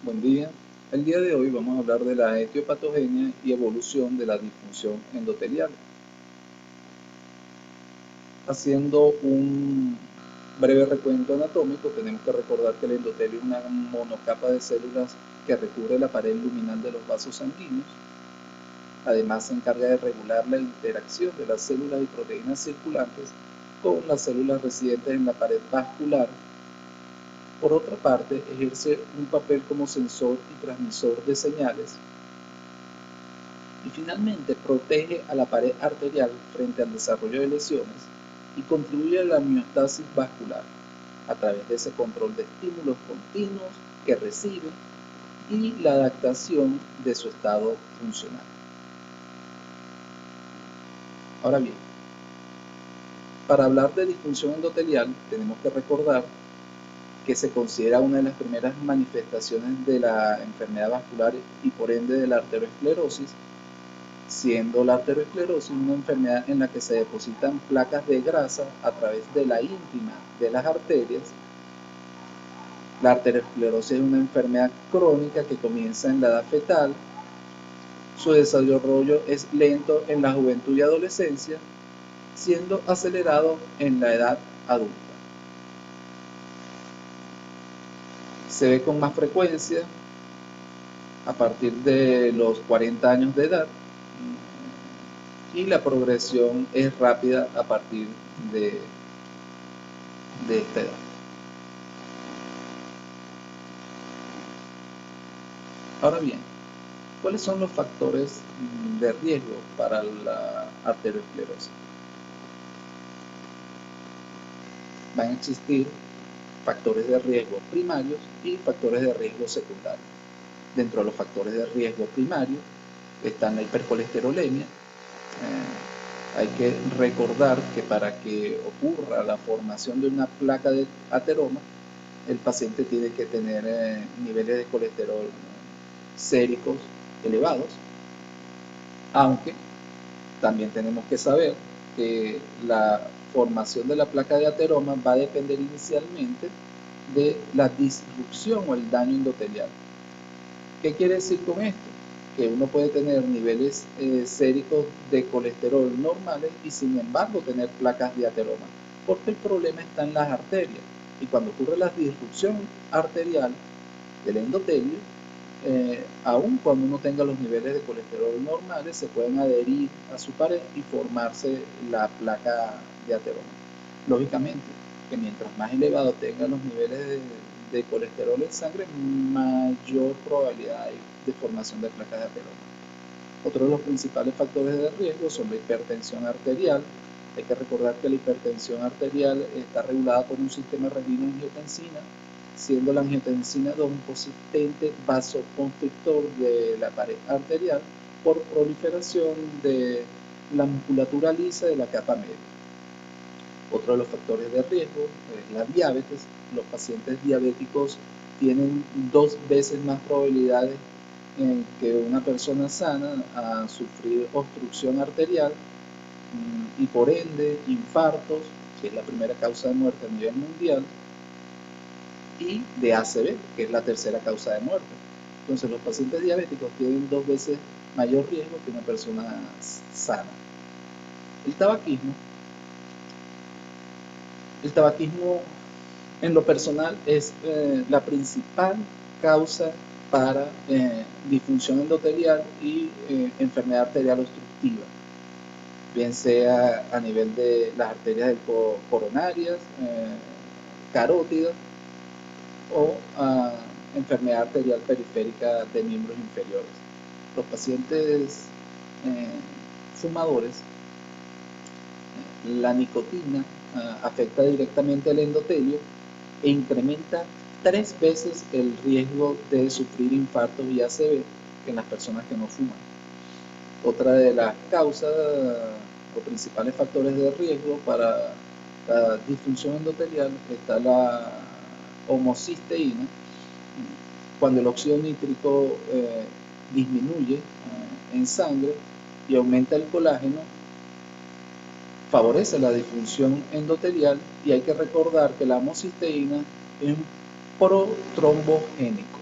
Buen día. El día de hoy vamos a hablar de la etiopatogenia y evolución de la disfunción endotelial. Haciendo un breve recuento anatómico, tenemos que recordar que el endotelio es una monocapa de células que recubre la pared luminal de los vasos sanguíneos. Además, se encarga de regular la interacción de las células y proteínas circulantes con las células residentes en la pared vascular. Por otra parte, ejerce un papel como sensor y transmisor de señales. Y finalmente, protege a la pared arterial frente al desarrollo de lesiones y contribuye a la homeostasis vascular a través de ese control de estímulos continuos que recibe y la adaptación de su estado funcional. Ahora bien, para hablar de disfunción endotelial, tenemos que recordar que se considera una de las primeras manifestaciones de la enfermedad vascular y por ende de la arteriosclerosis, siendo la arteriosclerosis una enfermedad en la que se depositan placas de grasa a través de la íntima de las arterias. La arteriosclerosis es una enfermedad crónica que comienza en la edad fetal. Su desarrollo es lento en la juventud y adolescencia, siendo acelerado en la edad adulta. Se ve con más frecuencia a partir de los 40 años de edad y la progresión es rápida a partir de esta edad. Ahora bien, ¿cuáles son los factores de riesgo para la arteriosclerosis? Van a existir factores de riesgo primarios y factores de riesgo secundarios. Dentro de los factores de riesgo primarios están la hipercolesterolemia. Hay que recordar que para que ocurra la formación de una placa de ateroma, el paciente tiene que tener niveles de colesterol séricos elevados, aunque también tenemos que saber que la formación de la placa de ateroma va a depender inicialmente de la disrupción o el daño endotelial. ¿Qué quiere decir con esto? Que uno puede tener niveles séricos de colesterol normales y sin embargo tener placas de ateroma, porque el problema está en las arterias. Y cuando ocurre la disrupción arterial del endotelio, aun cuando uno tenga los niveles de colesterol normales, se pueden adherir a su pared y formarse la placa de ateroma. Lógicamente, que mientras más elevado tengan los niveles de colesterol en sangre, mayor probabilidad hay de formación de placas de ateroma. Otro de los principales factores de riesgo son la hipertensión arterial. Hay que recordar que la hipertensión arterial está regulada por un sistema renina-angiotensina, siendo la angiotensina un potente vasoconstrictor de la pared arterial por proliferación de la musculatura lisa de la capa media. Otro de los factores de riesgo es la diabetes. Los pacientes diabéticos tienen 2 veces más probabilidades que una persona sana a sufrir obstrucción arterial y por ende infartos, que es la primera causa de muerte a nivel mundial, y de ACV, que es la tercera causa de muerte. Entonces los pacientes diabéticos tienen 2 veces mayor riesgo que una persona sana. El tabaquismo en lo personal es la principal causa para disfunción endotelial y enfermedad arterial obstructiva, bien sea a nivel de las arterias coronarias, carótidas o enfermedad arterial periférica de miembros inferiores. Los pacientes fumadores, la nicotina afecta directamente al endotelio e incrementa 3 veces el riesgo de sufrir infartos y ACV que en las personas que no fuman. Otra de las causas o principales factores de riesgo para la disfunción endotelial está la homocisteína. Cuando el óxido nítrico disminuye en sangre y aumenta el colágeno, favorece la disfunción endotelial, y hay que recordar que la homocisteína es un protrombogénico.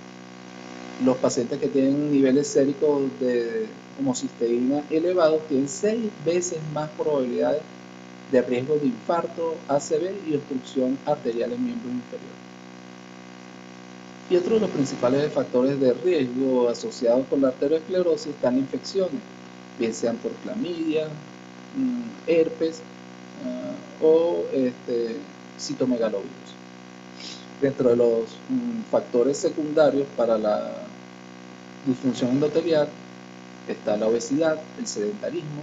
Los pacientes que tienen niveles séricos de homocisteína elevados tienen 6 veces más probabilidades de riesgo de infarto, ACV y obstrucción arterial en miembros inferiores. Y otro de los principales factores de riesgo asociados con la arteriosclerosis están infecciones, bien sean por clamidia, herpes o citomegalovirus. Dentro de los factores secundarios para la disfunción endotelial está la obesidad, el sedentarismo,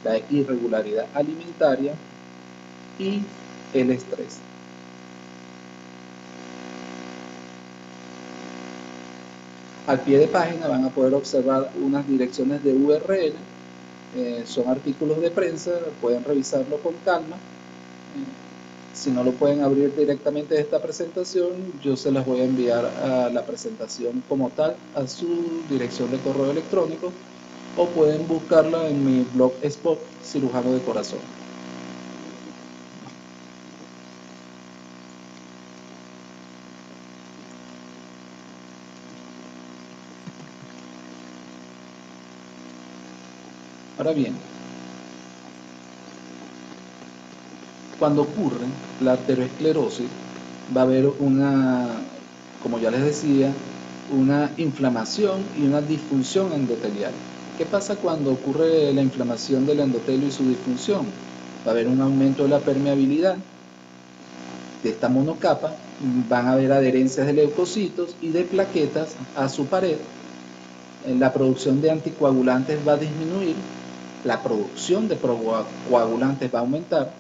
la irregularidad alimentaria y el estrés. Al pie de página van a poder observar unas direcciones de URL, son artículos de prensa, pueden revisarlo con calma. Si no lo pueden abrir directamente de esta presentación, yo se las voy a enviar a la presentación como tal, a su dirección de correo electrónico, o pueden buscarla en mi blog Spot Cirujano de Corazón. Ahora bien, cuando ocurre la arteriosclerosis, va a haber como ya les decía, una inflamación y una disfunción endotelial. ¿Qué pasa cuando ocurre la inflamación del endotelio y su disfunción? Va a haber un aumento de la permeabilidad de esta monocapa, van a haber adherencias de leucocitos y de plaquetas a su pared. La producción de anticoagulantes va a disminuir, la producción de coagulantes va a aumentar,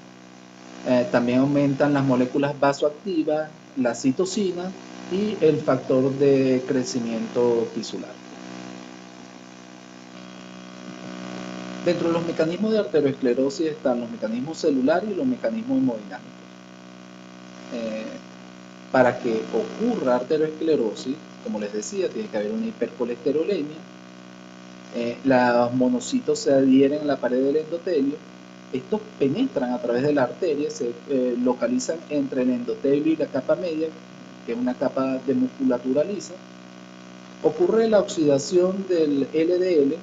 también aumentan las moléculas vasoactivas, la citocina y el factor de crecimiento tisular. Dentro de los mecanismos de arteriosclerosis están los mecanismos celulares y los mecanismos hemodinámicos. Para que ocurra arteriosclerosis, como les decía, tiene que haber una hipercolesterolemia, los monocitos se adhieren a la pared del endotelio, estos penetran a través de la arteria, se localizan entre el endotelio y la capa media, que es una capa de musculatura lisa. Ocurre la oxidación del LDL,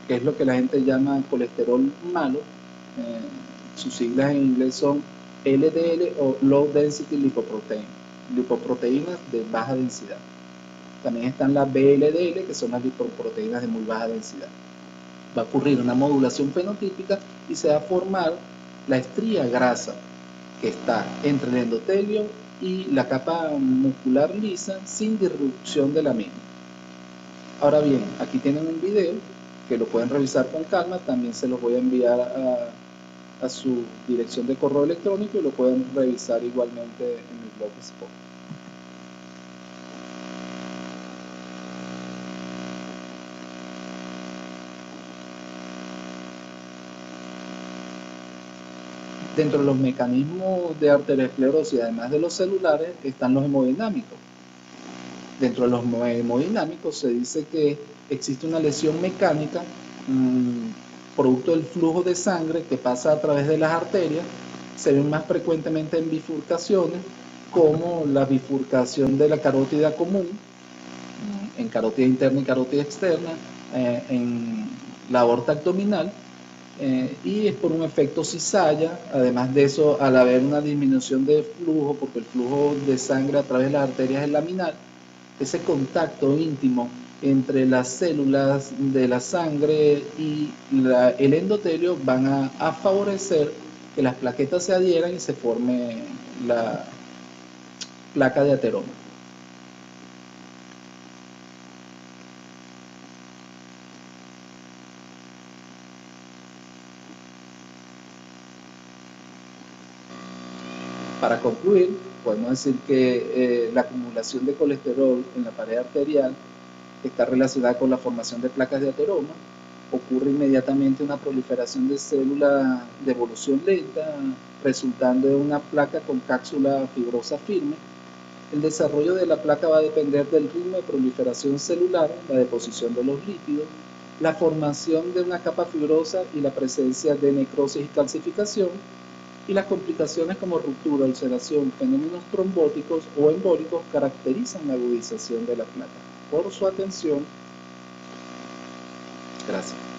que es lo que la gente llama colesterol malo, sus siglas en inglés son LDL o Low Density Lipoprotein, lipoproteínas de baja densidad. También están las VLDL, que son las lipoproteínas de muy baja densidad. Va a ocurrir una modulación fenotípica y se va a formar la estría grasa que está entre el endotelio y la capa muscular lisa sin disrupción de la misma. Ahora bien, aquí tienen un video que lo pueden revisar con calma, también se los voy a enviar a su dirección de correo electrónico y lo pueden revisar igualmente en mi blog Spot. Dentro de los mecanismos de arteriosclerosis, además de los celulares, están los hemodinámicos. Dentro de los hemodinámicos se dice que existe una lesión mecánica producto del flujo de sangre que pasa a través de las arterias. Se ven más frecuentemente en bifurcaciones, como la bifurcación de la carótida común, en carótida interna y carótida externa, en la aorta abdominal, y es por un efecto cizalla. Además de eso, al haber una disminución de flujo, porque el flujo de sangre a través de las arterias es laminar, ese contacto íntimo entre las células de la sangre y el endotelio van a favorecer que las plaquetas se adhieran y se forme la placa de ateroma. Para concluir, podemos decir que la acumulación de colesterol en la pared arterial está relacionada con la formación de placas de ateroma. Ocurre inmediatamente una proliferación de células de evolución lenta, resultando en una placa con cápsula fibrosa firme. El desarrollo de la placa va a depender del ritmo de proliferación celular, la deposición de los lípidos, la formación de una capa fibrosa y la presencia de necrosis y calcificación, y las complicaciones como ruptura, ulceración, fenómenos trombóticos o embólicos caracterizan la agudización de la placa por su atención. Gracias.